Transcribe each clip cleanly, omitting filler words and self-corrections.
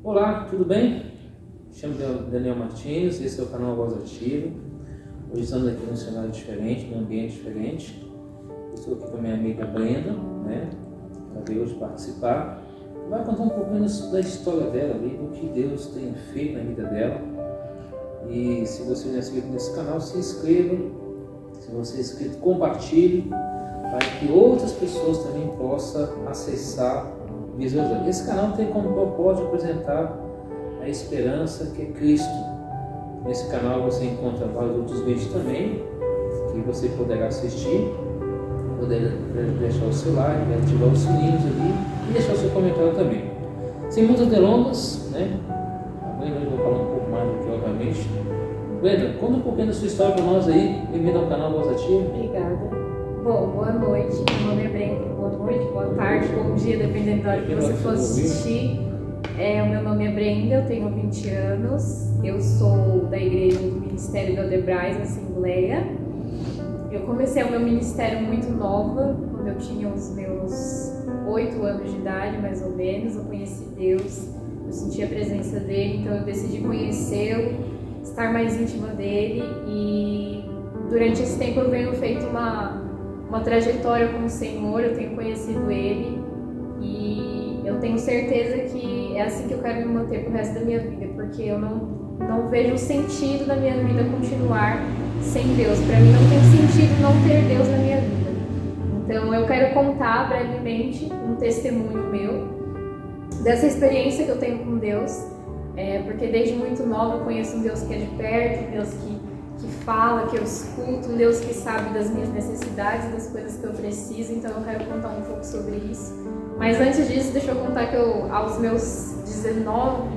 Olá, tudo bem? Me chamo Daniel Martins, esse é o canal Voz Ativa. Hoje estamos aqui num cenário diferente, num ambiente diferente. Estou aqui com a minha amiga Brenda, ela veio hoje participar. Vai contar um pouquinho da história dela ali, do que Deus tem feito na vida dela. E se você não é inscrito nesse canal, se inscreva. Se você é inscrito, compartilhe, para que outras pessoas também possam acessar, visualizar. Esse canal tem como propósito apresentar a esperança que é Cristo. Nesse canal você encontra vários outros vídeos também, que você poderá assistir, poderá deixar o seu like, ativar os sininhos ali e deixar o seu comentário também. Sem muitas delongas, a Brenda vai falar um pouco mais do que obviamente. Brenda, conta um pouquinho da sua história para nós aí. Bem-vindo ao canal Voz Ativa. Obrigada. Bom, boa noite. Meu nome é Brenda. Boa noite, boa tarde, bom dia, dependendo da hora que você for assistir. O meu nome é Brenda, eu tenho 20 anos. Eu sou da igreja do Ministério da Odebrais, Assembleia. Eu comecei o meu ministério muito nova, quando eu tinha os meus 8 anos de idade, mais ou menos. Eu conheci Deus, eu senti a presença dele, então eu decidi conhecê-lo, estar mais íntima dele, e durante esse tempo eu venho feito uma trajetória com o Senhor. Eu tenho conhecido ele e eu tenho certeza que é assim que eu quero me manter pro resto da minha vida, porque eu não vejo sentido da minha vida continuar sem Deus. Para mim não tem sentido não ter Deus na minha vida. Então eu quero contar brevemente um testemunho meu dessa experiência que eu tenho com Deus, porque desde muito nova eu conheço um Deus que é de perto, um Deus que fala, que eu escuto, um Deus que sabe das minhas necessidades, das coisas que eu preciso. Então eu quero contar um pouco sobre isso. Mas antes disso, deixa eu contar que eu, aos meus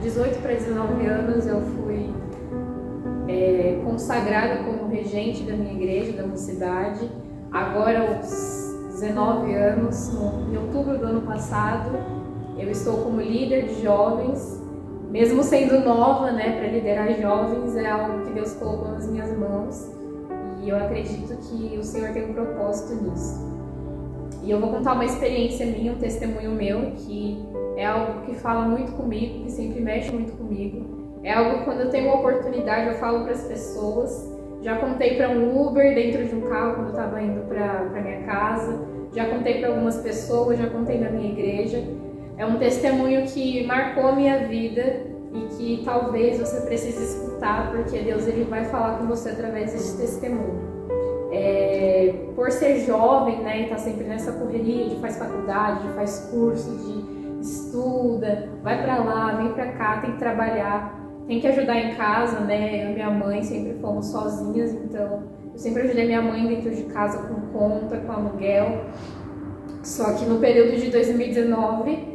18 para 19 anos, eu fui consagrada como regente da minha igreja, da mocidade. Agora, aos 19 anos, em outubro do ano passado, eu estou como líder de jovens. Mesmo sendo nova, para liderar jovens, é algo que Deus colocou nas minhas mãos, e eu acredito que o Senhor tem um propósito nisso. E eu vou contar uma experiência minha, um testemunho meu, que é algo que fala muito comigo, que sempre mexe muito comigo. É algo que, quando eu tenho uma oportunidade, eu falo para as pessoas. Já contei para um Uber dentro de um carro quando eu estava indo para minha casa, já contei para algumas pessoas, já contei na minha igreja. É um testemunho que marcou a minha vida e que talvez você precise escutar, porque Deus ele vai falar com você através desse testemunho. Por ser jovem, e tá sempre nessa correria de faz faculdade, de faz curso, de estuda, vai pra lá, vem pra cá, tem que trabalhar, tem que ajudar em casa, Eu e minha mãe sempre fomos sozinhas, então eu sempre ajudei minha mãe dentro de casa com conta, com aluguel. Só que no período de 2019,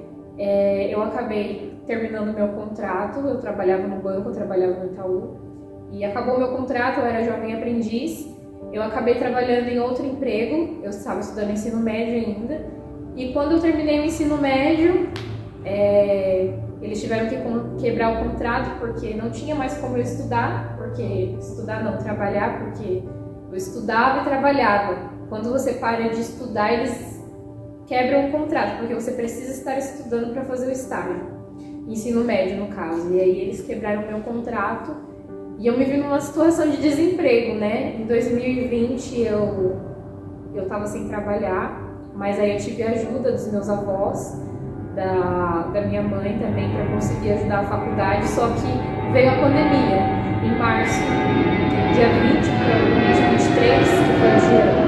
eu acabei terminando meu contrato. Eu trabalhava no banco, eu trabalhava no Itaú, e acabou meu contrato. Eu era jovem aprendiz. Eu acabei trabalhando em outro emprego. Eu estava estudando ensino médio ainda, e quando eu terminei o ensino médio, eles tiveram que quebrar o contrato, porque não tinha mais como eu estudar, trabalhar, porque eu estudava e trabalhava. Quando você para de estudar, eles quebram o contrato, porque você precisa estar estudando para fazer o estágio, ensino médio no caso. E aí eles quebraram o meu contrato e eu me vi numa situação de desemprego, Em 2020 eu estava sem trabalhar, mas aí eu tive a ajuda dos meus avós, da minha mãe também, para conseguir ajudar a faculdade. Só que veio a pandemia em março, dia 20 para o dia 23, que foi o dia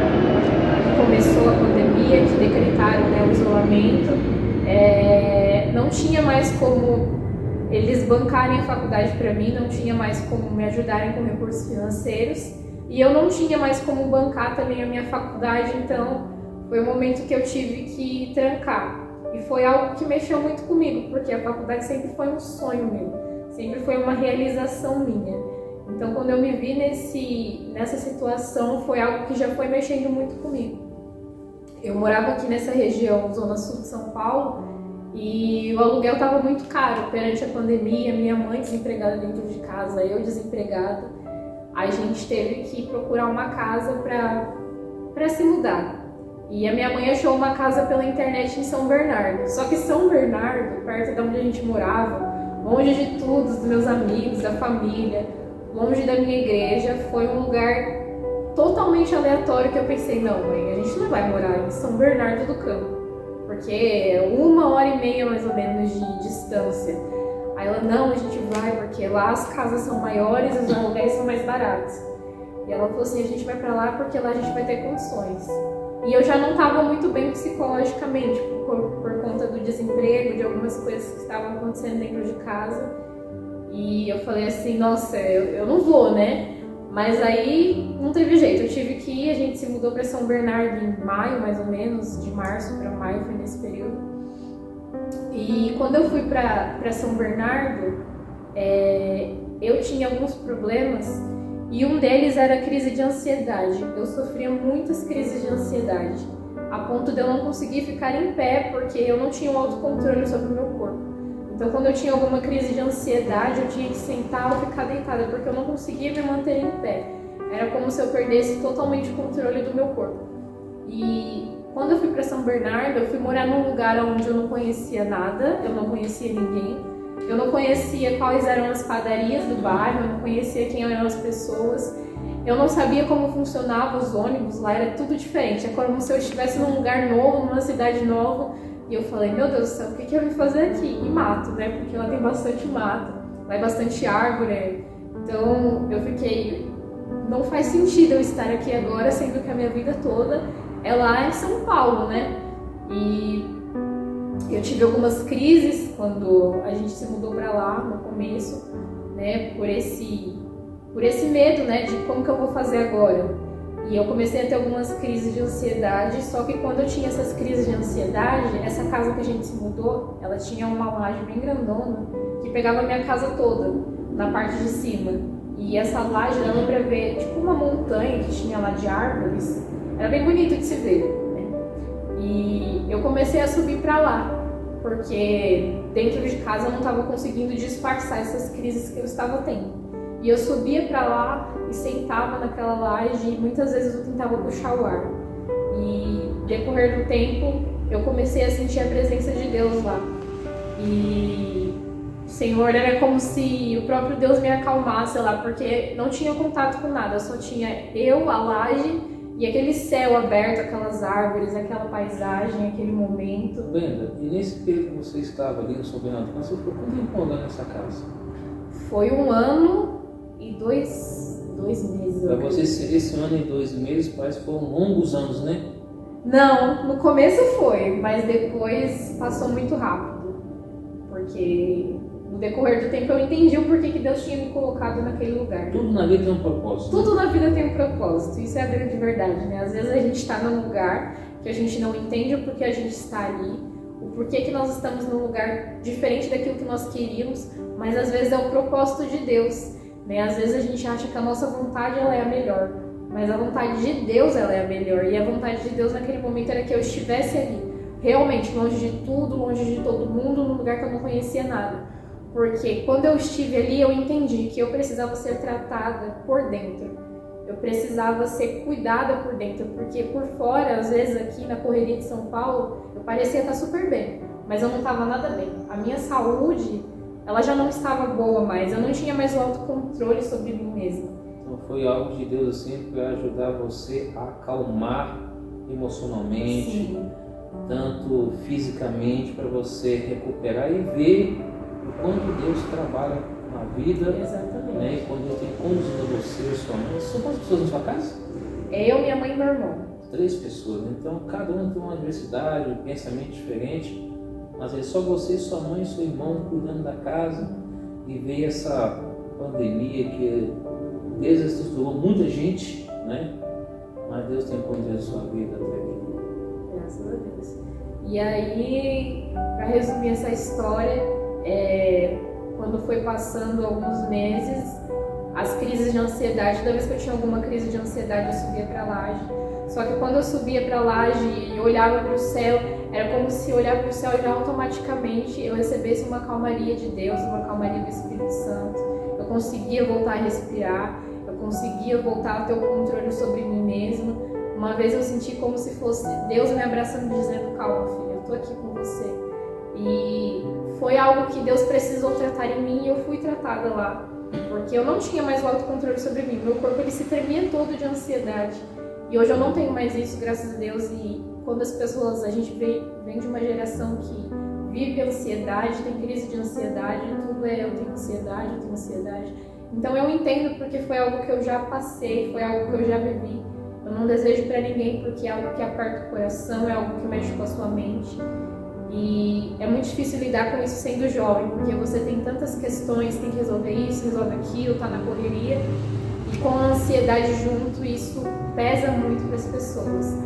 começou a pandemia, que decretaram o isolamento. Não tinha mais como eles bancarem a faculdade para mim, não tinha mais como me ajudarem com recursos financeiros, e eu não tinha mais como bancar também a minha faculdade. Então foi um momento que eu tive que trancar, e foi algo que mexeu muito comigo, porque a faculdade sempre foi um sonho meu, sempre foi uma realização minha. Então quando eu me vi nessa situação, foi algo que já foi mexendo muito comigo. Eu morava aqui nessa região, zona sul de São Paulo, e o aluguel estava muito caro perante a pandemia. Minha mãe desempregada dentro de casa, eu desempregada. A gente teve que procurar uma casa para se mudar. E a minha mãe achou uma casa pela internet em São Bernardo. Só que São Bernardo, perto de onde a gente morava, longe de tudo, dos meus amigos, da família, longe da minha igreja. Foi um lugar totalmente aleatório que eu pensei, não, mãe, a gente não vai morar em São Bernardo do Campo, porque é 1h30 mais ou menos de distância. Aí ela, não, a gente vai porque lá as casas são maiores e os aluguéis são mais baratos. E ela falou assim, a gente vai pra lá porque lá a gente vai ter condições. E eu já não estava muito bem psicologicamente, por conta do desemprego, de algumas coisas que estavam acontecendo dentro de casa. E eu falei assim, nossa, eu não vou, né? Mas aí não teve jeito, eu tive que ir. A gente se mudou para São Bernardo em maio, mais ou menos, de março para maio, foi nesse período. E quando eu fui para São Bernardo, eu tinha alguns problemas e um deles era a crise de ansiedade. Eu sofria muitas crises de ansiedade, a ponto de eu não conseguir ficar em pé porque eu não tinha um autocontrole sobre o meu corpo. Então, quando eu tinha alguma crise de ansiedade, eu tinha que sentar ou ficar deitada, porque eu não conseguia me manter em pé. Era como se eu perdesse totalmente o controle do meu corpo. E quando eu fui para São Bernardo, eu fui morar num lugar onde eu não conhecia nada, eu não conhecia ninguém, eu não conhecia quais eram as padarias do bairro, eu não conhecia quem eram as pessoas, eu não sabia como funcionavam os ônibus, lá era tudo diferente. É como se eu estivesse num lugar novo, numa cidade nova. E eu falei, meu Deus do céu, o que eu vim fazer aqui? E mato, né? Porque lá tem bastante mato, lá é bastante árvore. Então eu fiquei, não faz sentido eu estar aqui agora, sendo que a minha vida toda é lá em São Paulo, né? E eu tive algumas crises quando a gente se mudou pra lá, no começo, né? Por esse medo, né? De como que eu vou fazer agora. E eu comecei a ter algumas crises de ansiedade, só que quando eu tinha essas crises de ansiedade, essa casa que a gente se mudou, ela tinha uma laje bem grandona, que pegava a minha casa toda, na parte de cima. E essa laje dava pra ver, tipo uma montanha que tinha lá de árvores, era bem bonito de se ver, né? E eu comecei a subir pra lá, porque dentro de casa eu não estava conseguindo disfarçar essas crises que eu estava tendo. E eu subia pra lá e sentava naquela laje e muitas vezes eu tentava puxar o ar. E decorrer do tempo eu comecei a sentir a presença de Deus lá. E o Senhor era como se o próprio Deus me acalmasse lá, porque não tinha contato com nada, só tinha eu, a laje e aquele céu aberto, aquelas árvores, aquela paisagem, aquele momento. Brenda, e nesse período que você estava ali no São Bernardo, você ficou quanto tempo andando nessa casa? Foi 1 ano e 2 meses. Para você, esse ano e 2 meses parece que foram longos anos, né? Não, no começo foi, mas depois passou muito rápido. Porque no decorrer do tempo eu entendi o porquê que Deus tinha me colocado naquele lugar. Tudo na vida tem um propósito. Tudo na vida tem um propósito, isso é a grande verdade, né? Às vezes a gente está num lugar que a gente não entende o porquê a gente está ali, o porquê que nós estamos num lugar diferente daquilo que nós queríamos, mas às vezes é o propósito de Deus, né? Às vezes a gente acha que a nossa vontade ela é a melhor, mas a vontade de Deus ela é a melhor, e a vontade de Deus naquele momento era que eu estivesse ali, realmente longe de tudo, longe de todo mundo, num lugar que eu não conhecia nada. Porque quando eu estive ali, eu entendi que eu precisava ser tratada por dentro. Eu precisava ser cuidada por dentro, porque por fora, às vezes aqui na correria de São Paulo, eu parecia estar super bem, mas eu não estava nada bem. A minha saúde, ela já não estava boa mais, eu não tinha mais o autocontrole sobre mim mesma. Então foi algo de Deus assim para ajudar você a acalmar emocionalmente, Sim. tanto fisicamente, para você recuperar e ver o quanto Deus trabalha na vida. Exatamente. Né? E quando Deus tem conduzido você e sua mãe. São quantas pessoas na sua casa? Eu, minha mãe e meu irmão. 3 pessoas. Então cada um tem uma diversidade, um pensamento diferente. Mas é só você, sua mãe e seu irmão cuidando da casa. E veio essa pandemia que desestruturou muita gente, né? Mas Deus tem conduzido a sua vida até aqui. Graças a Deus. E aí, para resumir essa história, quando foi passando alguns meses, as crises de ansiedade, toda vez que eu tinha alguma crise de ansiedade, eu subia para a laje. Só que quando eu subia para a laje e olhava para o céu, era como se olhar para o céu e já automaticamente eu recebesse uma calmaria de Deus, uma calmaria do Espírito Santo. Eu conseguia voltar a respirar, eu conseguia voltar a ter o controle sobre mim mesma. Uma vez eu senti como se fosse Deus me abraçando, dizendo: calma, filha, eu tô aqui com você. E foi algo que Deus precisou tratar em mim e eu fui tratada lá. Porque eu não tinha mais o autocontrole sobre mim. Meu corpo ele se tremia todo de ansiedade. E hoje eu não tenho mais isso, graças a Deus. E quando as pessoas, a gente vem de uma geração que vive ansiedade, tem crise de ansiedade, tudo é eu tenho ansiedade, eu tenho ansiedade. Então eu entendo porque foi algo que eu já passei, foi algo que eu já vivi. Eu não desejo pra ninguém porque é algo que aperta o coração, é algo que mexe com a sua mente. E é muito difícil lidar com isso sendo jovem, porque você tem tantas questões, tem que resolver isso, resolve aquilo, tá na correria. E com a ansiedade junto, isso pesa muito para as pessoas.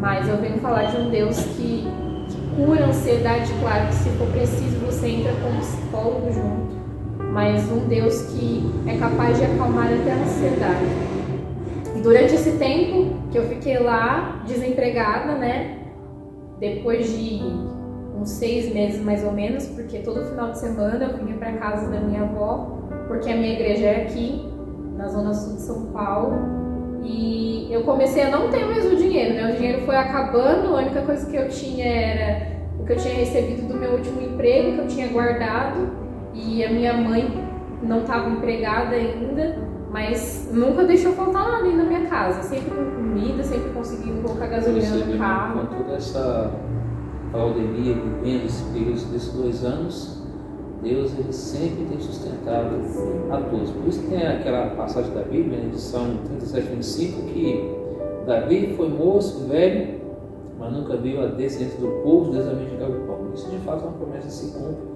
Mas eu venho falar de um Deus que cura a ansiedade, claro que se for preciso você entra com um psicólogo junto. Mas um Deus que é capaz de acalmar até a ansiedade. E durante esse tempo que eu fiquei lá, desempregada, né? Depois de uns 6 meses mais ou menos, porque todo final de semana eu vinha para casa da minha avó, porque a minha igreja é aqui, na zona sul de São Paulo, e eu comecei a não ter mais o dinheiro, né? O dinheiro foi acabando, a única coisa que eu tinha era o que eu tinha recebido do meu último emprego, que eu tinha guardado, e a minha mãe não estava empregada ainda, mas nunca deixou faltar nada na minha casa, sempre com comida, sempre conseguindo colocar gasolina no carro. Com toda essa pandemia, vivendo esse período desses 2 anos, Deus ele sempre tem sustentado a todos. Por isso que tem aquela passagem da Bíblia, de Salmo 37:25, que Davi foi moço, velho, mas nunca viu a descendência do povo, Deus a mendigar o pão. Isso de fato é uma promessa que se cumpre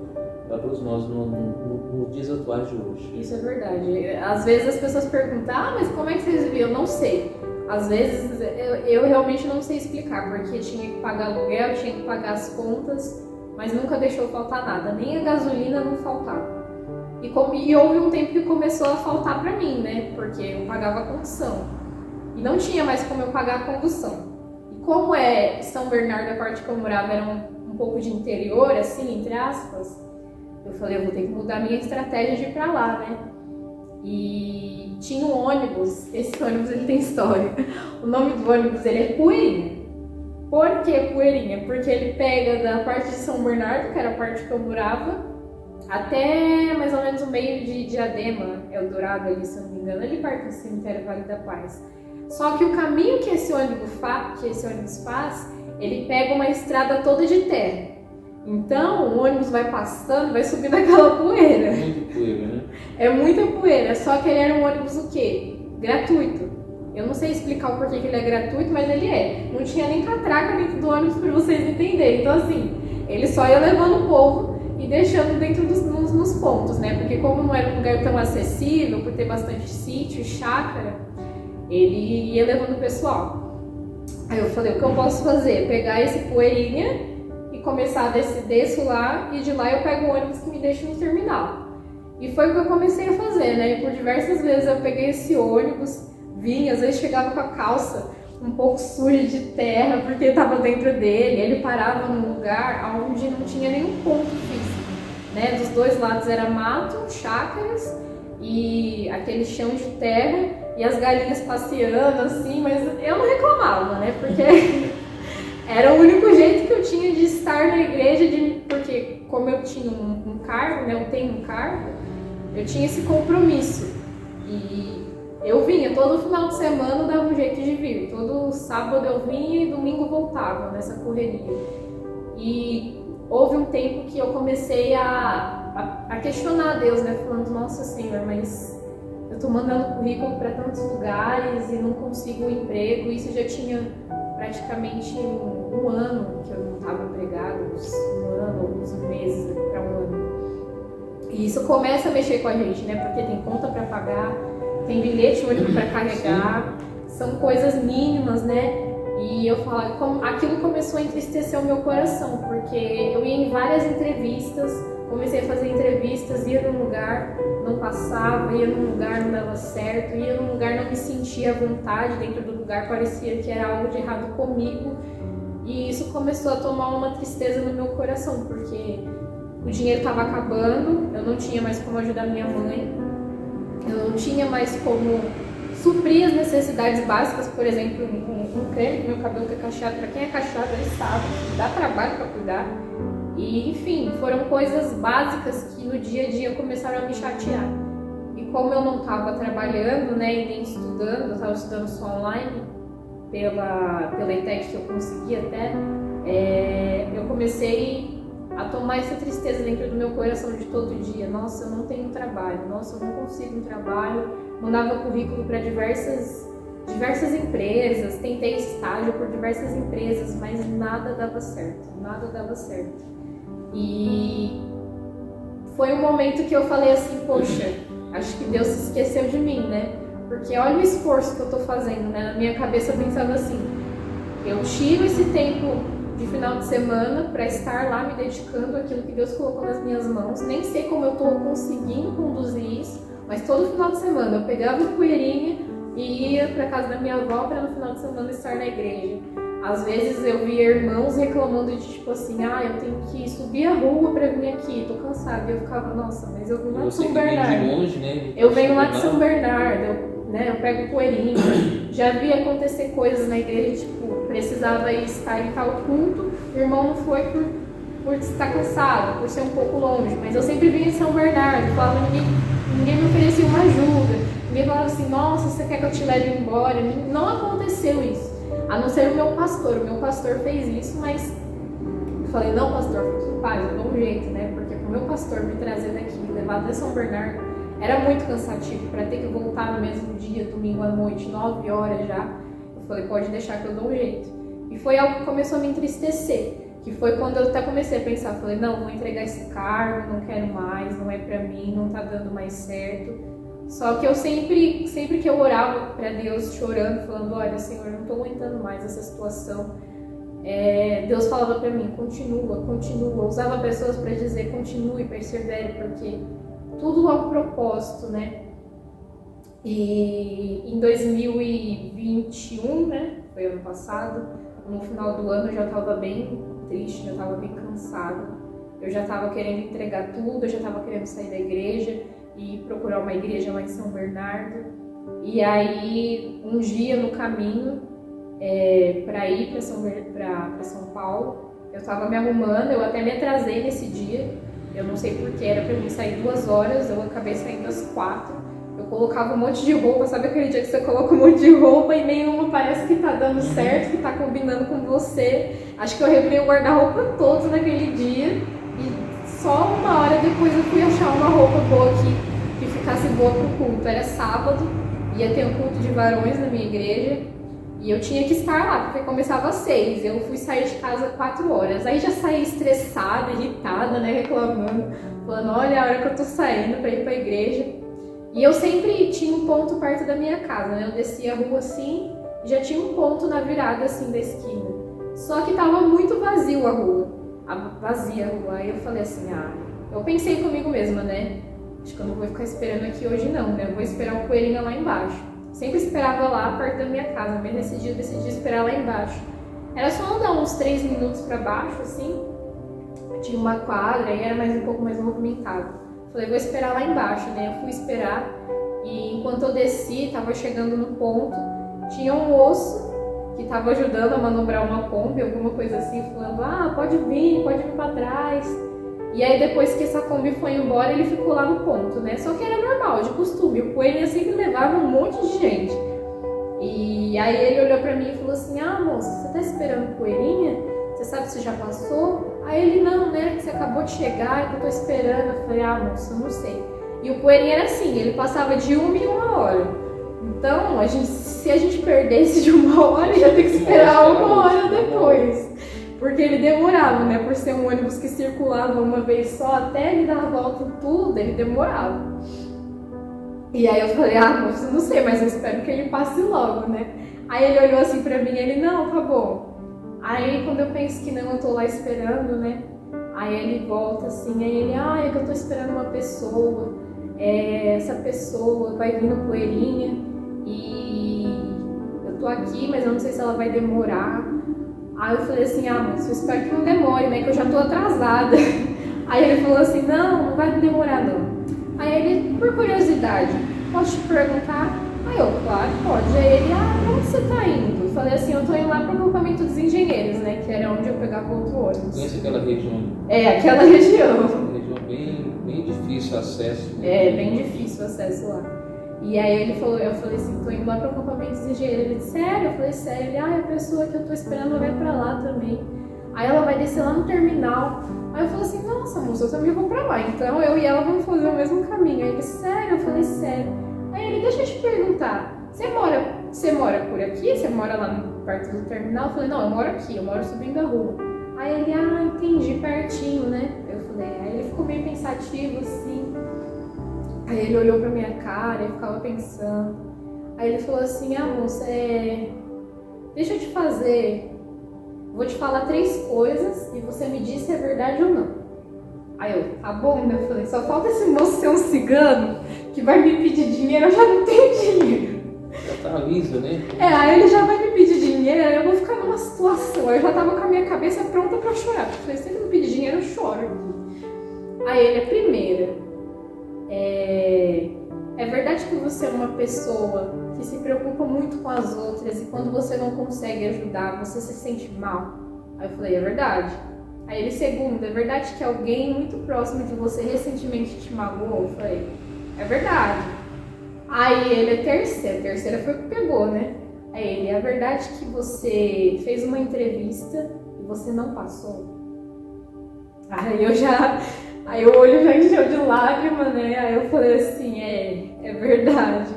para todos nós nos dias atuais de hoje. Isso é verdade. Às vezes as pessoas perguntam, mas como é que vocês viviam? Eu não sei. Às vezes eu realmente não sei explicar, porque tinha que pagar aluguel, tinha que pagar as contas, mas nunca deixou faltar nada, nem a gasolina não faltava. E houve um tempo que começou a faltar pra mim, né? Porque eu pagava a condução e não tinha mais como eu pagar a condução. E como São Bernardo, a parte que eu morava, era um pouco de interior, assim, entre aspas, eu falei, eu vou ter que mudar a minha estratégia de ir pra lá, né? E tinha um ônibus, esse ônibus ele tem história. O nome do ônibus ele é Poeirinha. Por que Poeirinha? Porque ele pega da parte de São Bernardo, que era a parte que eu morava, até mais ou menos o meio de Diadema, Eldorado ali, se eu não me engano, ali perto do cemitério Vale da Paz. Só que o caminho que esse ônibus faz, ele pega uma estrada toda de terra. Então, o ônibus vai passando, vai subindo aquela poeira. É muito poeira, né? É muita poeira, só que ele era um ônibus o quê? Gratuito. Eu não sei explicar o porquê que ele é gratuito, mas ele é. Não tinha nem catraca dentro do ônibus para vocês entenderem. Então, assim, ele só ia levando o povo e deixando dentro nos pontos, né? Porque como não era um lugar tão acessível, por ter bastante sítio, chácara, ele ia levando o pessoal. Aí eu falei, o que eu posso fazer? Pegar esse Poeirinha e começar a desço lá, e de lá eu pego o ônibus que me deixa no terminal. E foi o que eu comecei a fazer, né? E por diversas vezes eu peguei esse ônibus, vinha, às vezes chegava com a calça um pouco suja de terra, porque estava dentro dele, ele parava num lugar onde não tinha nenhum ponto físico, né? Dos dois lados era mato, chácaras e aquele chão de terra e as galinhas passeando assim, mas eu não reclamava, né? Porque era o único jeito que eu tinha de estar na igreja, porque como eu tinha um cargo, né? Eu tenho um cargo, eu tinha esse compromisso. E eu vinha, todo final de semana eu dava um jeito de vir. Todo sábado eu vinha e domingo voltava nessa correria. E houve um tempo que eu comecei a questionar a Deus, né? Falando, nossa Senhor, mas eu tô mandando currículo para tantos lugares e não consigo um emprego. Isso já tinha praticamente um ano que eu não estava empregada, um ano, alguns meses para um ano. E isso começa a mexer com a gente, né? Porque tem conta para pagar, tem bilhete único para carregar, são coisas mínimas, né? E eu falo, aquilo começou a entristecer o meu coração, porque eu ia em várias entrevistas, comecei a fazer entrevistas, ia num lugar, não passava, ia num lugar, não dava certo, ia num lugar, não me sentia à vontade dentro do lugar, parecia que era algo de errado comigo. E isso começou a tomar uma tristeza no meu coração, porque o dinheiro estava acabando, eu não tinha mais como ajudar minha mãe, eu não tinha mais como suprir as necessidades básicas, por exemplo, um creme, meu cabelo que é cacheado, para quem é cacheado ele sabe, dá trabalho para cuidar. E, enfim, foram coisas básicas que no dia a dia começaram a me chatear. E como eu não estava trabalhando, né, e nem estudando, eu estava estudando só online, pela ETEC que eu consegui até, eu comecei a tomar essa tristeza dentro do meu coração de todo dia. Nossa, eu não tenho trabalho, nossa, eu não consigo um trabalho. Mandava currículo para diversas empresas, tentei estágio por diversas empresas, mas nada dava certo. E foi um momento que eu falei assim, poxa, acho que Deus se esqueceu de mim, né? Porque olha o esforço que eu tô fazendo, né? Na minha cabeça eu pensava assim, eu tiro esse tempo de final de semana para estar lá me dedicando àquilo que Deus colocou nas minhas mãos. Nem sei como eu tô conseguindo conduzir isso, mas todo final de semana eu pegava o poeirinha e ia para casa da minha avó para no final de semana estar na igreja. Às vezes eu via irmãos reclamando de tipo assim, eu tenho que subir a rua para vir aqui, tô cansada. E eu ficava, nossa, mas eu venho lá de São Bernardo. Longe, né? Eu venho lá de São Bernardo, eu pego o poeirinho. Já vi acontecer coisas na igreja, tipo, precisava estar em tal culto, o irmão não foi por estar cansado, por ser um pouco longe, mas eu sempre vinha em São Bernardo, falava, ninguém me oferecia uma ajuda, ninguém falava assim, nossa, você quer que eu te leve embora? Não aconteceu isso, a não ser o meu pastor fez isso, mas eu falei, não, pastor, fique em paz, eu dou um jeito, né, porque pro meu pastor me trazer daqui, levar até São Bernardo, era muito cansativo, para ter que voltar no mesmo dia, domingo à noite, 9 horas já. Eu falei, pode deixar que eu dou um jeito. E foi algo que começou a me entristecer, que foi quando eu até comecei a pensar, falei, não, vou entregar esse cargo, não quero mais, não é pra mim, não tá dando mais certo. Só que eu sempre que eu orava para Deus, chorando, falando, olha, Senhor, eu não tô aguentando mais essa situação. Deus falava para mim, continua. Usava pessoas para dizer, continue, persevere, porque tudo há um propósito, né? E em 2021, né? Foi ano passado, no final do ano eu já estava bem triste, já estava bem cansada. Eu já estava querendo entregar tudo, eu já estava querendo sair da igreja e procurar uma igreja lá em São Bernardo. E aí, um dia no caminho, para ir para São Paulo, eu estava me arrumando, eu até me atrasei nesse dia. Eu não sei porque, era pra mim sair 2 horas, eu acabei saindo às 4. Eu colocava um monte de roupa, sabe aquele dia que você coloca um monte de roupa e nenhuma parece que tá dando certo, que tá combinando com você. Acho que eu revirei o guarda-roupa todo naquele dia e só 1 hora depois eu fui achar uma roupa boa que ficasse boa pro culto. Era sábado, ia ter um culto de varões na minha igreja. E eu tinha que estar lá, porque começava às 6. Eu fui sair de casa 4 horas. Aí já saí estressada, irritada, né? Reclamando. Falando, olha a hora que eu tô saindo pra ir pra igreja. E eu sempre tinha um ponto perto da minha casa, né? Eu descia a rua assim, e já tinha um ponto na virada assim da esquina. Só que tava muito vazio a rua. Vazia a rua. Aí eu falei assim, eu pensei comigo mesma, né? Acho que eu não vou ficar esperando aqui hoje não, né? Eu vou esperar o poeirinha lá embaixo. Sempre esperava lá perto da minha casa, mas nesse dia eu decidi esperar lá embaixo. Era só andar uns 3 minutos para baixo, assim. Tinha uma quadra e era um pouco mais movimentado. Falei, vou esperar lá embaixo, né? Eu fui esperar e enquanto eu desci, tava chegando no ponto, tinha um moço que tava ajudando a manobrar uma Kombi, alguma coisa assim, falando, pode vir para trás. E aí depois que essa Kombi foi embora, ele ficou lá no ponto, né? Só que era normal, de costume, o poeirinha sempre levava um monte de gente. E aí ele olhou pra mim e falou assim, moça, você tá esperando o poeirinha? Você sabe se já passou? Aí ele, não, né, que você acabou de chegar, que eu tô esperando. Eu falei, moça, eu não sei. E o poeirinha era assim, ele passava de 1 em 1 hora. Então, se a gente perdesse de 1 hora, ia ter que esperar 1 hora depois. Porque ele demorava, né? Por ser um ônibus que circulava uma vez só, até ele dar a volta em tudo, ele demorava. E aí eu falei, moça, não sei, mas eu espero que ele passe logo, né? Aí ele olhou assim pra mim e ele, não, tá bom. Aí quando eu penso que não, eu tô lá esperando, né? Aí ele volta assim, aí ele, é que eu tô esperando uma pessoa. Essa pessoa vai vir no poeirinha e eu tô aqui, mas eu não sei se ela vai demorar. Aí eu falei assim, moça, eu espero que não demore, né, que eu já tô atrasada. Aí ele falou assim, não vai demorar não. Aí ele, por curiosidade, posso te perguntar Aí eu, claro, pode. Aí ele, pra onde você tá indo? Eu falei assim, eu tô indo lá pro acampamento dos engenheiros, né? Que era onde eu pegava outro ônibus. Conhece aquela região? Aquela região. Uma região bem difícil o acesso. Bem difícil o acesso lá. E aí ele falou, eu falei assim, tô indo lá pro acampamento dos engenheiros. Ele disse, sério? Eu falei, sério. Ele, a pessoa que eu tô esperando vai pra lá também. Aí ela vai descer lá no terminal. Aí eu falei assim, nossa moça, eu também vou pra lá. Então eu e ela vamos fazer o mesmo caminho. Aí ele, sério? Eu falei, sério. Aí ele, deixa eu te perguntar, você mora por aqui? Você mora lá perto do terminal? Eu falei, não, eu moro aqui, eu moro subindo a rua. Aí ele, entendi, pertinho, né? Eu falei, aí ele ficou meio pensativo assim. Aí ele olhou pra minha cara e ficava pensando. Aí ele falou assim, moça, deixa eu te vou te falar 3 coisas e você me diz se é verdade ou não. Aí eu, tá bom, né? Eu falei, só falta esse moço ser um cigano que vai me pedir dinheiro, eu já não tenho dinheiro. Já tá liso, né? Aí ele já vai me pedir dinheiro, aí eu vou ficar numa situação. Eu já tava com a minha cabeça pronta pra chorar. Eu falei, se ele me pedir dinheiro, eu choro. Aí ele, a primeira, é verdade que você é uma pessoa que se preocupa muito com as outras e quando você não consegue ajudar, você se sente mal? Aí eu falei, é verdade. Aí ele, segunda, é verdade que alguém muito próximo de você recentemente te magoou? Eu falei, é verdade. Aí ele, a terceira foi o que pegou, né? Aí ele, é verdade que você fez uma entrevista e você não passou? Aí o olho já encheu de lágrima, né? Aí eu falei assim, é verdade.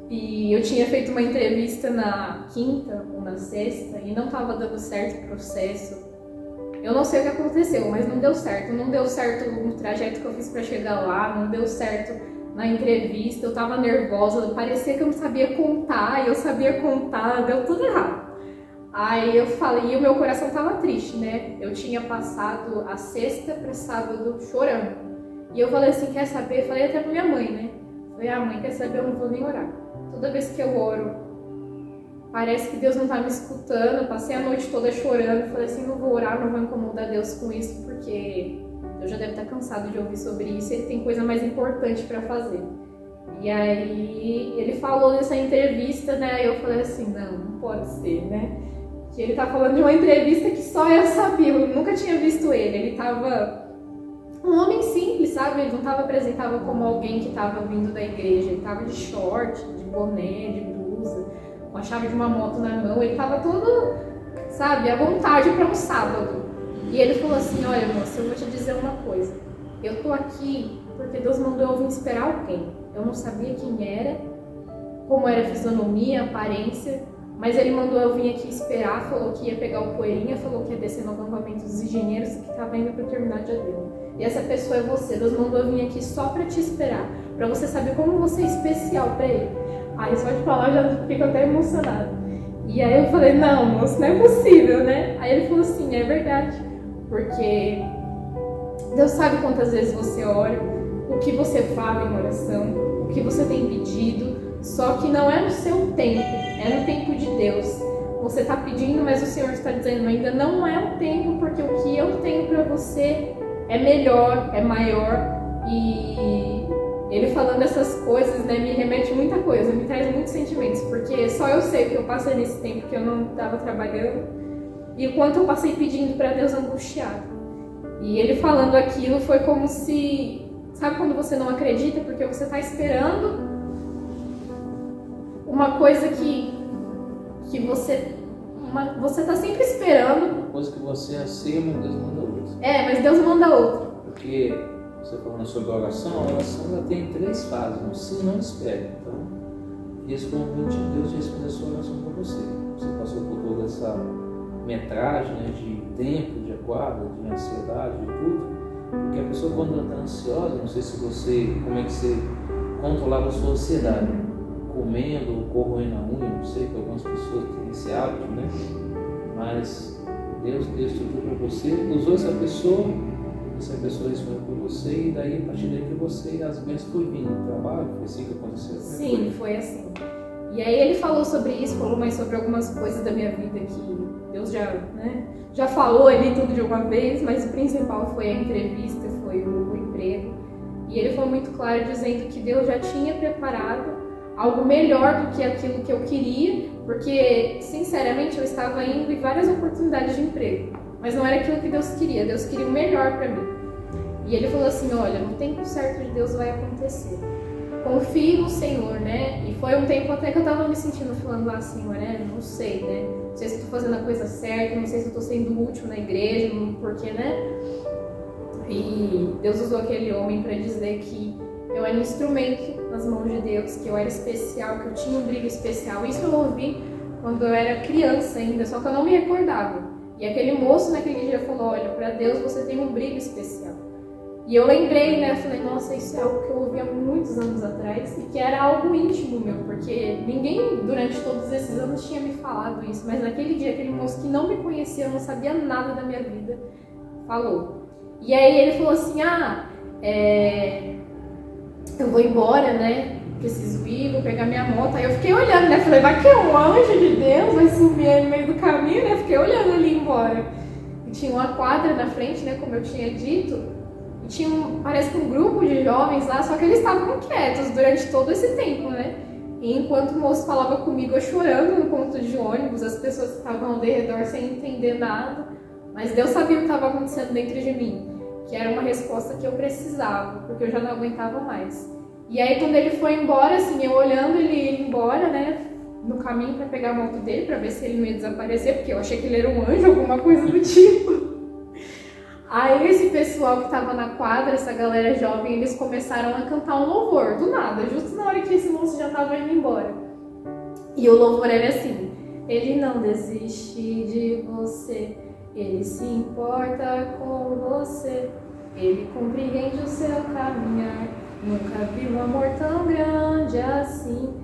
E eu tinha feito uma entrevista na quinta ou na sexta e não estava dando certo o processo. Eu não sei o que aconteceu, mas não deu certo. Não deu certo no trajeto que eu fiz para chegar lá, não deu certo na entrevista, eu tava nervosa, parecia que eu não sabia contar, e eu sabia contar, deu tudo errado. Aí eu falei, e o meu coração tava triste, né? Eu tinha passado a sexta para sábado chorando. E eu falei assim, quer saber? Falei até pra minha mãe, né? Falei, mãe, quer saber? Eu não vou nem orar. Toda vez que eu oro, parece que Deus não tá me escutando. Eu passei a noite toda chorando. Falei assim, não vou orar, não vou incomodar Deus com isso, porque eu já deve estar cansado de ouvir sobre isso. Ele tem coisa mais importante para fazer. E aí ele falou nessa entrevista, né? Aí eu falei assim, não pode ser, né? Que ele tá falando de uma entrevista que só eu sabia. Eu nunca tinha visto ele. Ele tava um homem simples, sabe? Ele não tava apresentável como alguém que tava vindo da igreja. Ele tava de short, de boné, de blusa, com a chave de uma moto na mão. Ele tava todo, sabe, à vontade para um sábado. E ele falou assim, olha moça, eu vou te dizer uma coisa. Eu tô aqui porque Deus mandou eu vir esperar alguém. Eu não sabia quem era, como era a fisionomia, a aparência, mas ele mandou eu vir aqui esperar, falou que ia pegar o poeirinha, falou que ia descer no acampamento dos engenheiros e que estava indo para o terminal de Adeu. E essa pessoa é você. Deus mandou eu vir aqui só para te esperar, para você saber como você é especial para ele. Aí só de falar eu já fico até emocionada. E aí eu falei, não, moço, não é possível, né? Aí ele falou assim, é verdade, porque Deus sabe quantas vezes você ora, o que você fala em oração, o que você tem pedido, só que não é no seu tempo, é no tempo de Deus. Você está pedindo, mas o Senhor está dizendo, ainda não é o tempo, porque o que eu tenho para você é melhor, é maior. E ele falando essas coisas, né, me remete muita coisa, me traz muitos sentimentos, porque só eu sei o que eu passei nesse tempo que eu não estava trabalhando e o quanto eu passei pedindo para Deus angustiado. E ele falando aquilo foi como se, sabe quando você não acredita porque você está esperando uma coisa que você está sempre esperando. Uma coisa que você aceita, mas Deus manda outra. Mas Deus manda outra. Porque você falando sobre a oração ela tem 3 fases, não se não espere. Então, esse convite de Deus de responder a sua oração para você. Você passou por toda essa metragem, né, de tempo, de aguarda, de ansiedade, de tudo. Porque a pessoa quando está ansiosa, não sei se você, como é que você controlava a sua ansiedade, comendo ou corroendo a unha, não sei, que algumas pessoas têm esse hábito, né? Mas Deus estruturou para você, usou essa pessoa respondeu por você e daí a partir daí que você, as bênçãos foi vindo no trabalho, foi assim que aconteceu? Sim, foi assim. E aí ele falou sobre isso, falou mais sobre algumas coisas da minha vida que Deus já falou ali tudo de uma vez, mas o principal foi a entrevista, foi o emprego. E ele foi muito claro dizendo que Deus já tinha preparado algo melhor do que aquilo que eu queria, porque, sinceramente, eu estava indo em várias oportunidades de emprego, mas não era aquilo que Deus queria o melhor para mim. E ele falou assim, olha, no tempo certo de Deus vai acontecer. Confie no Senhor, né? E foi um tempo até que eu tava me sentindo falando assim, Senhor, né? Não sei, né? Não sei se eu tô fazendo a coisa certa, não sei se eu tô sendo útil na igreja, porque, né? E Deus usou aquele homem para dizer que eu era um instrumento nas mãos de Deus, que eu era especial, que eu tinha um brilho especial. Isso eu ouvi quando eu era criança ainda, só que eu não me recordava. E aquele moço naquele dia falou, olha, para Deus você tem um brilho especial. E eu lembrei, né, falei, nossa, isso é algo que eu ouvi há muitos anos atrás e que era algo íntimo meu, porque ninguém durante todos esses anos tinha me falado isso, mas naquele dia, aquele moço que não me conhecia, não sabia nada da minha vida, falou. E aí ele falou assim, eu vou embora, né, preciso ir, vou pegar minha moto. Aí eu fiquei olhando, né, falei, vai que é um anjo de Deus, vai sumir no meio do caminho, né, fiquei olhando ali embora. E tinha uma quadra na frente, né, como eu tinha dito, tinha parece que um grupo de jovens lá, só que eles estavam quietos durante todo esse tempo, né? E enquanto o moço falava comigo, eu chorando no ponto de ônibus, as pessoas que estavam ao redor sem entender nada, mas Deus sabia o que estava acontecendo dentro de mim, que era uma resposta que eu precisava, porque eu já não aguentava mais. E aí quando ele foi embora, assim, eu olhando ele ir embora, né, no caminho para pegar a moto dele, para ver se ele não ia desaparecer, porque eu achei que ele era um anjo, alguma coisa do tipo. Aí esse pessoal que tava na quadra, essa galera jovem, eles começaram a cantar um louvor, do nada, justo na hora que esse moço já tava indo embora. E o louvor era assim, ele não desiste de você, ele se importa com você, ele compreende o seu caminhar, nunca vi um amor tão grande assim.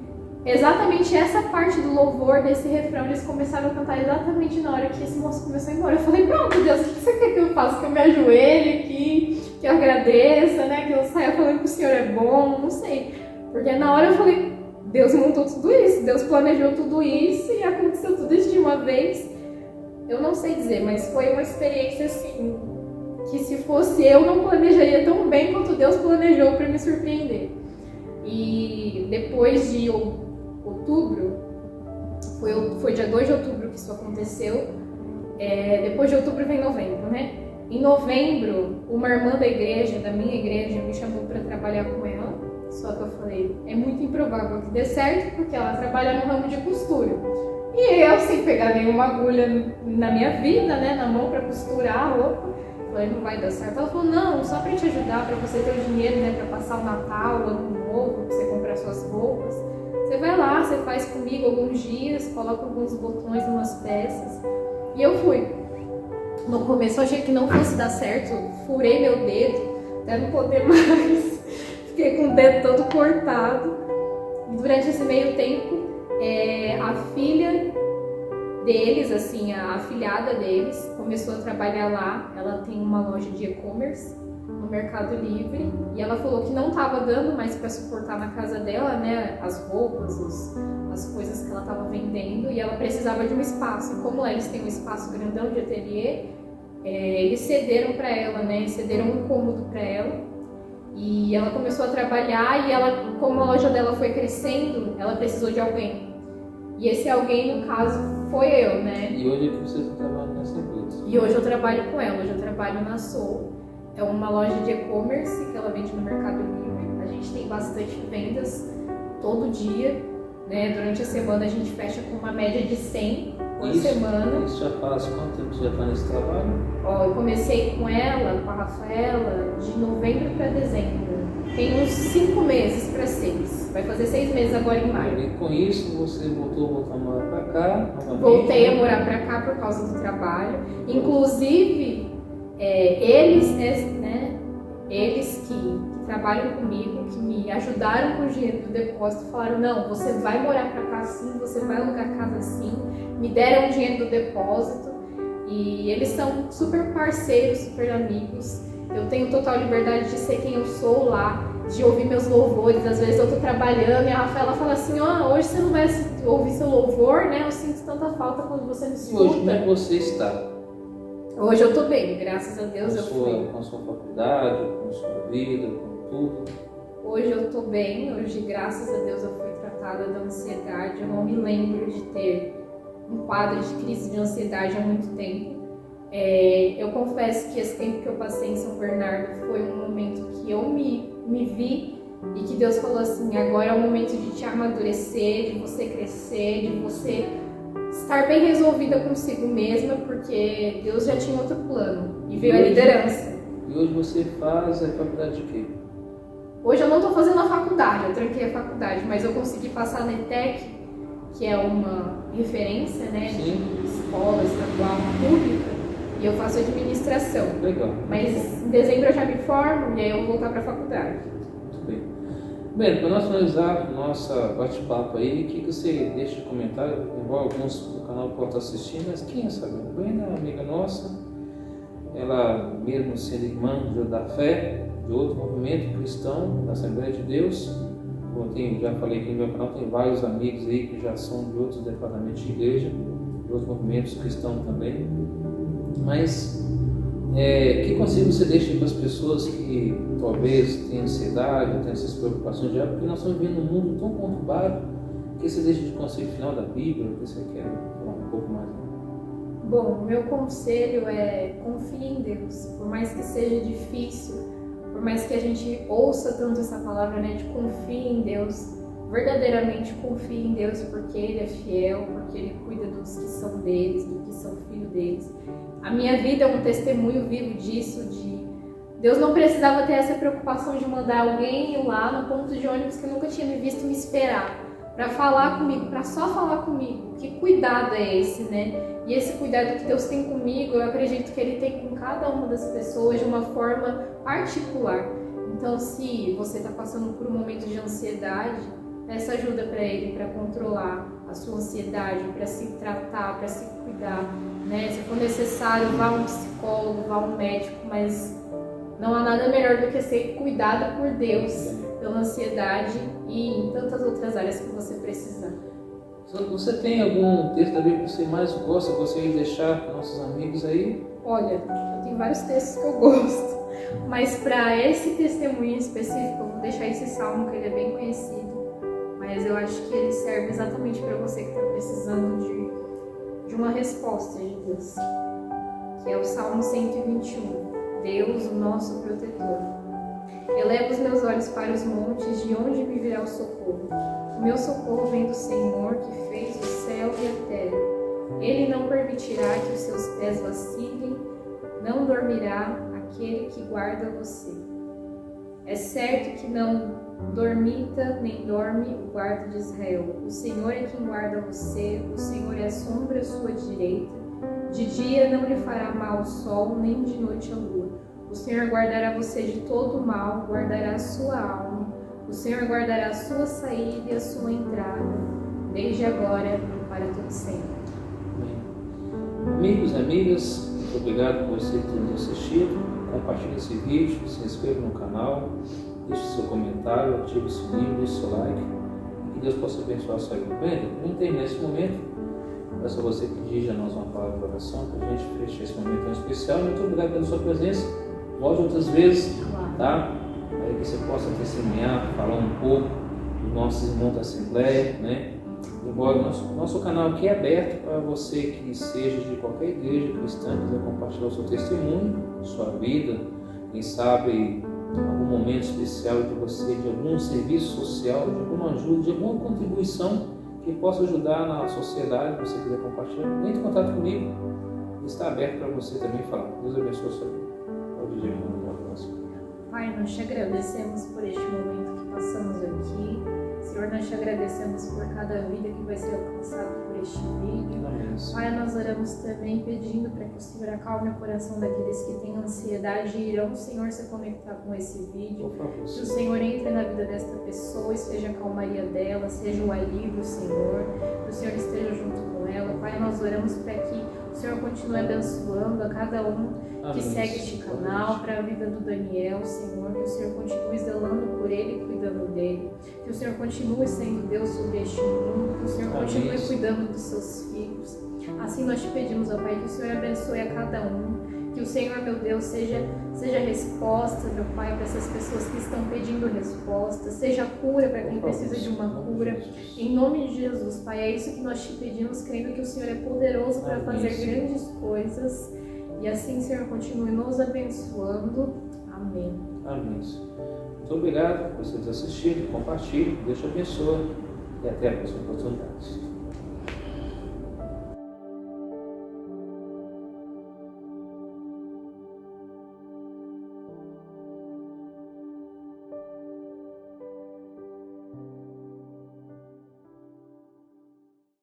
Exatamente essa parte do louvor, desse refrão, eles começaram a cantar exatamente na hora que esse moço começou a ir embora. Eu falei, pronto, Deus, o que você quer que eu faça? Que eu me ajoelhe aqui, que eu agradeça, né? Que eu saia falando que o Senhor é bom, não sei. Porque na hora eu falei, Deus montou tudo isso, Deus planejou tudo isso e aconteceu tudo isso de uma vez. Eu não sei dizer, mas foi uma experiência assim, que se fosse eu, não planejaria tão bem quanto Deus planejou para me surpreender. E depois de outubro, foi dia 2 de outubro que isso aconteceu, depois de outubro vem novembro, né? Em novembro, uma irmã da igreja, da minha igreja, me chamou para trabalhar com ela, só que eu falei, é muito improvável que dê certo, porque ela trabalha no ramo de costura. E eu, sem pegar nenhuma agulha na minha vida, né, na mão para costurar a roupa, falei, não vai dar certo. Ela falou, não, só para te ajudar, para você ter o dinheiro, né, para passar o Natal, o Ano Novo, para você comprar suas roupas. Você vai lá, você faz comigo alguns dias, coloca alguns botões, umas peças. E eu fui. No começo eu achei que não fosse dar certo, furei meu dedo, até não poder mais. Fiquei com o dedo todo cortado. E durante esse meio tempo, a filha deles, assim, a afilhada deles, começou a trabalhar lá. Ela tem uma loja de e-commerce no Mercado Livre e ela falou que não estava dando mais para suportar na casa dela, né, as roupas, as coisas que ela estava vendendo, e ela precisava de um espaço. E como lá eles têm um espaço grandão de ateliê, eles cederam para ela, né, cederam um cômodo para ela. E ela começou a trabalhar e ela, como a loja dela foi crescendo, ela precisou de alguém. E esse alguém, no caso, foi eu, né? E hoje você está trabalhando nessa empresa? E hoje eu trabalho com ela, hoje eu trabalho na Soul. É uma loja de e-commerce que ela vende no Mercado Livre. A gente tem bastante vendas todo dia, né? Durante a semana a gente fecha com uma média de 100 por semana. Isso já faz quanto tempo você já está nesse trabalho? Ó, eu comecei com ela, com a Rafaela, de novembro para dezembro. Tem uns 5 meses para 6. Vai fazer 6 meses agora em maio. E com isso você voltou a morar para cá? Novamente? Voltei a morar para cá por causa do trabalho. Inclusive, eles, né, eles que trabalham comigo, que me ajudaram com o dinheiro do depósito, falaram, não, você vai morar para cá sim, você vai alugar casa sim. Me deram o dinheiro do depósito. E eles são super parceiros, super amigos. Eu tenho total liberdade de ser quem eu sou lá, de ouvir meus louvores. Às vezes eu tô trabalhando e a Rafaela fala assim, hoje você não vai ouvir seu louvor, né? Eu sinto tanta falta quando você me escuta. E hoje como é que você está? Hoje eu tô bem, graças a Deus Com a sua faculdade, com a sua vida, com tudo? Hoje eu tô bem, hoje graças a Deus eu fui tratada tratada da ansiedade. Eu não me lembro de ter um quadro de crise de ansiedade há muito tempo. Eu confesso que esse tempo que eu passei em São Bernardo foi um momento que eu me vi e que Deus falou assim: agora é o momento de te amadurecer, de você crescer, de você estar bem resolvida consigo mesma, porque Deus já tinha outro plano e veio a liderança. E hoje você faz a faculdade de quê? Hoje eu não estou fazendo a faculdade, eu tranquei a faculdade, mas eu consegui passar na ETEC, que é uma referência, né, de escola estadual pública, e eu faço administração. Legal. Mas em dezembro eu já me formo e aí eu vou voltar para a faculdade. Muito bem. Bem, para nós finalizar nossa bate-papo aí, o que você deixa de comentário? Igual alguns do canal podem estar assistindo, mas quem é Sabrina? Brenda, amiga nossa, ela mesmo sendo irmã da fé, de outro movimento cristão, da Assembleia de Deus. Eu já falei aqui no meu canal, tem vários amigos aí que já são de outros departamentos de igreja, de outros movimentos cristãos também. Mas, que conselho você deixa para as pessoas que talvez tenham ansiedade, tenham essas preocupações diárias, porque nós estamos vivendo um mundo tão conturbado. O que você deixa de conselho final da Bíblia? O que você quer falar um pouco mais? Bom, meu conselho é: confie em Deus, por mais que seja difícil, por mais que a gente ouça tanto essa palavra, né, de confie em Deus, verdadeiramente confie em Deus, porque Ele é fiel, porque Ele cuida dos que são deles, dos que são filhos deles. A minha vida é um testemunho vivo disso, de Deus não precisava ter essa preocupação de mandar alguém ir lá no ponto de ônibus que eu nunca tinha me visto me esperar, para falar comigo, para só falar comigo. Que cuidado é esse, né? E esse cuidado que Deus tem comigo, eu acredito que Ele tem com cada uma das pessoas de uma forma particular. Então, se você está passando por um momento de ansiedade, peça ajuda para Ele, para controlar a sua ansiedade, para se tratar, para se cuidar, né? Se for necessário, vá a um psicólogo, vá a um médico, mas não há nada melhor do que ser cuidado por Deus pela ansiedade e em tantas outras áreas que você precisar. Você tem algum texto da Bíblia que você mais gosta, gostaria de deixar para nossos amigos aí? Olha, eu tenho vários textos que eu gosto, mas para esse testemunho específico eu vou deixar esse salmo, que ele é bem conhecido, mas eu acho que ele serve exatamente para você que está precisando de uma resposta de Deus, que é o Salmo 121, Deus, o nosso protetor. Eleva os meus olhos para os montes, de onde me virá o socorro? O meu socorro vem do Senhor, que fez o céu e a terra. Ele não permitirá que os seus pés vacilem, não dormirá aquele que guarda você. É certo que não dormita nem dorme o guarda de Israel. O Senhor é quem guarda você, o Senhor é a sombra à sua direita. De dia não lhe fará mal o sol, nem de noite a lua. O Senhor guardará você de todo o mal, guardará a sua alma. O Senhor guardará a sua saída e a sua entrada, desde agora e para todo sempre. Amigos e amigas, muito obrigado por você ter nos assistido. Compartilhe esse vídeo, se inscreva no canal, deixe seu comentário, ative o sininho, deixe seu like. E que Deus possa abençoar a sua vida. Bem, não tem nesse momento. Peço a você que dirija a nós uma palavra de oração para a gente fechar esse momento tão especial. Muito obrigado pela sua presença. Volte outras vezes, tá? Para que você possa testemunhar, falar um pouco dos nossos irmãos da Assembleia, né? Embora nosso canal aqui é aberto para você que seja de qualquer igreja cristã, quiser compartilhar o seu testemunho, sua vida, quem sabe algum momento especial de você, de algum serviço social, de alguma ajuda, de alguma contribuição que possa ajudar na sociedade, se você quiser compartilhar, entre em contato comigo, está aberto para você também falar. Deus abençoe a sua vida. Pode dizer uma próxima. Pai, nós te agradecemos por este momento que passamos aqui. Senhor, nós te agradecemos por cada vida que vai ser alcançada por este vídeo. Amém. Pai, nós oramos também pedindo para que o Senhor acalme o coração daqueles que têm ansiedade e irão, Senhor, se conectar com esse vídeo. Por favor. Que o Senhor entre na vida desta pessoa e seja a calmaria dela, seja o alívio, Senhor. Que o Senhor esteja junto com ela. Pai, nós oramos para que o Senhor continue abençoando a cada um que segue este canal, para a vida do Daniel, Senhor. Que o Senhor continue zelando por ele e cuidando dele. Que o Senhor continue sendo Deus sobre este mundo. Que o Senhor continue cuidando dos seus filhos. Assim nós te pedimos, ó Pai, que o Senhor abençoe a cada um. Que o Senhor, meu Deus, seja resposta, meu Pai, para essas pessoas que estão pedindo resposta, seja cura para quem precisa de uma cura. Em nome de Jesus, Pai, é isso que nós te pedimos, crendo que o Senhor é poderoso para fazer grandes coisas. E assim, Senhor, continue nos abençoando. Amém. Amém. Muito obrigado por vocês assistirem, compartilhem, Deus te abençoe e até a próxima oportunidade.